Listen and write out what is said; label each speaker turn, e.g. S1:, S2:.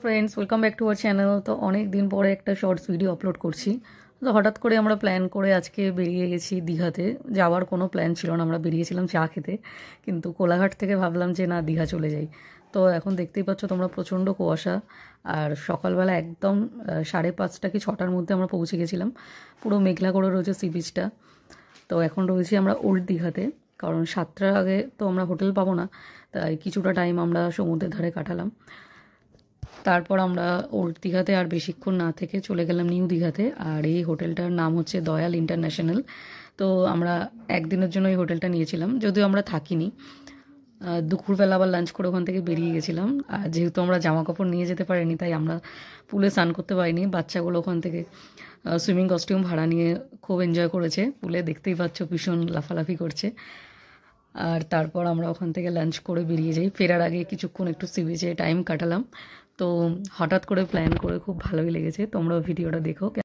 S1: Friends, welcome back to our channel. তো অনেক দিন পরে একটা শর্টস ভিডিও আপলোড করছি। তো হঠাৎ করে আমরা প্ল্যান করে আজকে বেরিয়ে গেছি দীঘাতে। যাওয়ার কোনো প্ল্যান ছিল না, আমরা বেরিয়েছিলাম চা খেতে, কিন্তু কোলাঘাট থেকে ভাবলাম যে না, দীঘা চলে যাই। তো এখন দেখতেই পাচ্ছ তোমরা, প্রচণ্ড কুয়াশা। আর সকালবেলা একদম 5:30 কি 6টার মধ্যে আমরা পৌঁছে গেছিলাম। পুরো মেঘলা করে রয়েছে সি বিচটা। তো এখন রয়েছি আমরা ওল্ড দীঘাতে, কারণ 7টার আগে তো আমরা হোটেল পাবো না, তাই কিছুটা টাইম আমরা সমুদ্রের ধারে কাটালাম। তারপর আমরা ওল্ড দীঘাতে আর বেশিক্ষণ না থেকে চলে গেলাম নিউ দীঘাতে। আর এই হোটেলটার নাম হচ্ছে দয়াল ইন্টারন্যাশনাল। তো আমরা একদিনের জন্য এই হোটেলটা নিয়েছিলাম, যদিও আমরা থাকিনি। দুপুরবেলা আবার লাঞ্চ করে ওখান থেকে বেরিয়ে গেছিলাম। আর যেহেতু আমরা জামা কাপড় নিয়ে যেতে পারিনি, তাই আমরা পুলে স্নান করতে পারিনি। বাচ্চাগুলো ওখান থেকে সুইমিং কস্টিউম ভাড়া নিয়ে খুব এনজয় করেছে পুলে, দেখতেই পাচ্ছ ভীষণ লাফালাফি করছে। আর তারপর আমরা ওখান থেকে লাঞ্চ করে বেরিয়ে যাই। ফেরার আগে কিছুক্ষণ একটু সি বিচে টাইম কাটালাম। তো হঠাৎ করে প্ল্যান করে খুব ভালোই লেগেছে, তোমরাও ভিডিওটা দেখো।